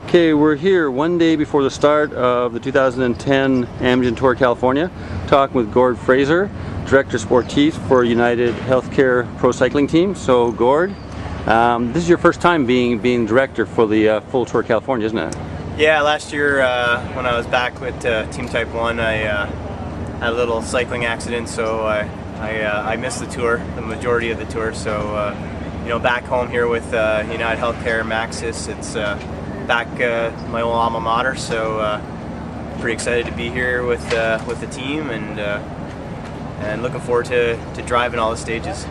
Okay, we're here one day before the start of the 2010 Amgen Tour California, talking with Gord Fraser, Director Sportif for United Healthcare Pro Cycling Team. So Gord, this is your first time being director for the full Tour California, isn't it? Yeah, last year when I was back with Team Type 1, I had a little cycling accident, so I missed the tour, the majority of the tour. So back home here with United Healthcare Maxis, it's back my old alma mater, so pretty excited to be here with the team and looking forward to driving all the stages.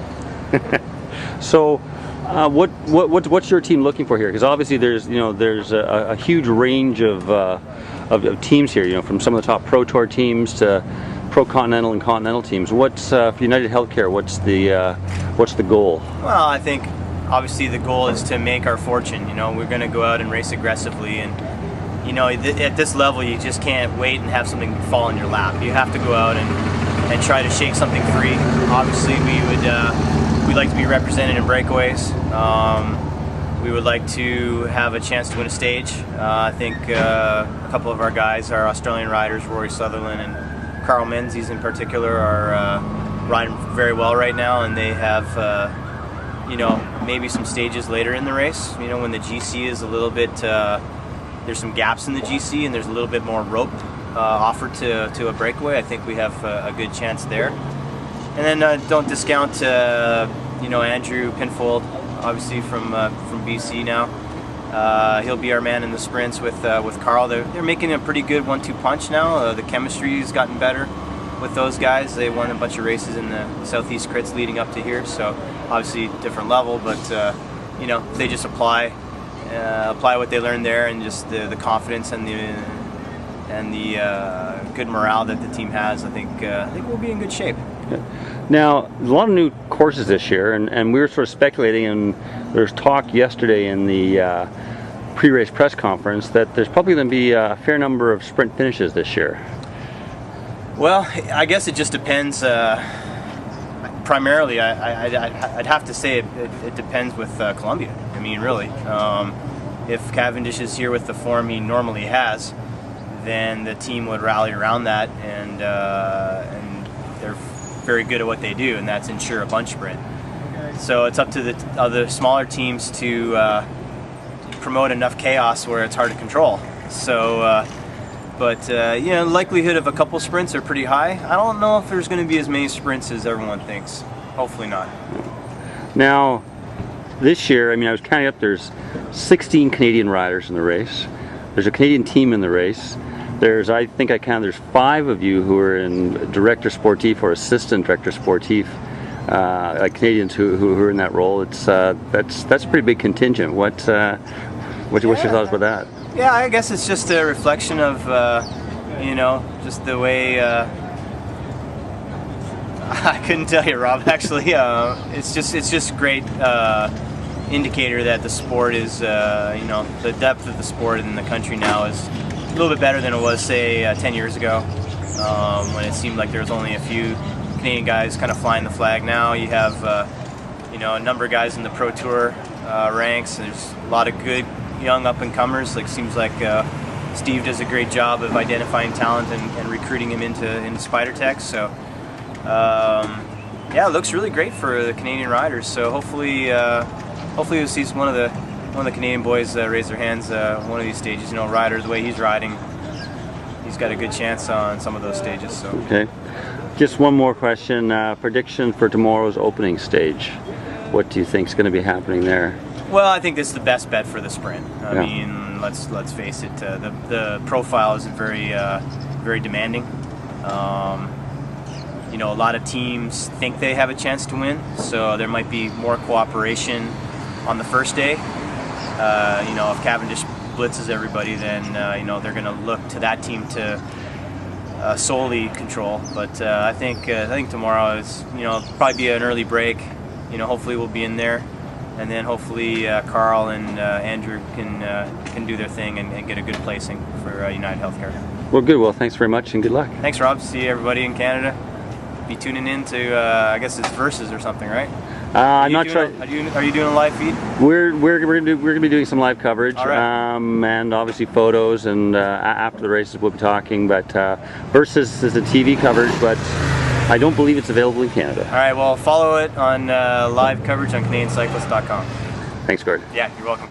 So what's your team looking for here? Because obviously there's a huge range of teams here, from some of the top Pro Tour teams to Pro Continental and Continental teams. What's for United Healthcare? What's the goal? Well, I think obviously the goal is to make our fortune. We're going to go out and race aggressively, and at this level you just can't wait and have something fall in your lap. You have to go out and try to shake something free. Obviously we'd like to be represented in breakaways. We would like to have a chance to win a stage. I think a couple of our guys, our Australian riders, Rory Sutherland and Carl Menzies in particular, are riding very well right now, and they have maybe some stages later in the race, when the GC is a little bit, there's some gaps in the GC and there's a little bit more rope offered to a breakaway. I think we have a good chance there. And then don't discount Andrew Pinfold, obviously from BC now. He'll be our man in the sprints with Carl. They're making a pretty good 1-2 punch now. The chemistry's gotten better with those guys. They won a bunch of races in the Southeast Crits leading up to here, so obviously different level, but they just apply what they learned there, and just the confidence and the good morale that the team has. I think we'll be in good shape. Yeah. Now, there's a lot of new courses this year, and we were sort of speculating, and there's talk yesterday in the pre-race press conference that there's probably going to be a fair number of sprint finishes this year. Well, I guess it just depends. Primarily, I'd have to say it depends with Columbia. I mean, really. If Cavendish is here with the form he normally has, then the team would rally around that, and they're very good at what they do, and that's ensure a bunch sprint. So it's up to the other smaller teams to promote enough chaos where it's hard to control. So. But the likelihood of a couple sprints are pretty high. I don't know if there's going to be as many sprints as everyone thinks. Hopefully not. Now, this year, I was counting up, there's 16 Canadian riders in the race. There's a Canadian team in the race. I think I counted, there's 5 of you who are in Director Sportif or Assistant Director Sportif, Canadians who are in that role. That's a pretty big contingent. What's your thoughts about that? Yeah, I guess it's just a reflection of, just the way, I couldn't tell you, Rob, actually. It's just a great indicator that the sport is, the depth of the sport in the country now is a little bit better than it was, say, 10 years ago, when it seemed like there was only a few Canadian guys kind of flying the flag. Now you have, a number of guys in the Pro Tour ranks. There's a lot of good young up-and-comers. Seems like Steve does a great job of identifying talent and recruiting him into Spider Tech. So it looks really great for the Canadian riders. So hopefully we'll see one of the Canadian boys raise their hands one of these stages. Ryder, the way he's riding, he's got a good chance on some of those stages. So okay, just one more question. Prediction for tomorrow's opening stage. What do you think is going to be happening there? Well, I think this is the best bet for the sprint. I mean, let's face it. The profile is very very demanding. A lot of teams think they have a chance to win, so there might be more cooperation on the first day. If Cavendish blitzes everybody, then they're going to look to that team to solely control. But I think tomorrow is probably be an early break. Hopefully we'll be in there. And then hopefully Carl and Andrew can do their thing and get a good placing for United Healthcare. Well, good. Well, thanks very much and good luck. Thanks, Rob. See everybody in Canada. Be tuning in to, I guess it's Versus or something, right? I'm not sure. Are you doing a live feed? We're gonna be doing some live coverage, All right. and obviously photos, and after the races we'll be talking. But versus is a TV coverage, but I don't believe it's available in Canada. All right. Well, follow it on live coverage on CanadianCyclist.com. Thanks, Gord. Yeah, you're welcome.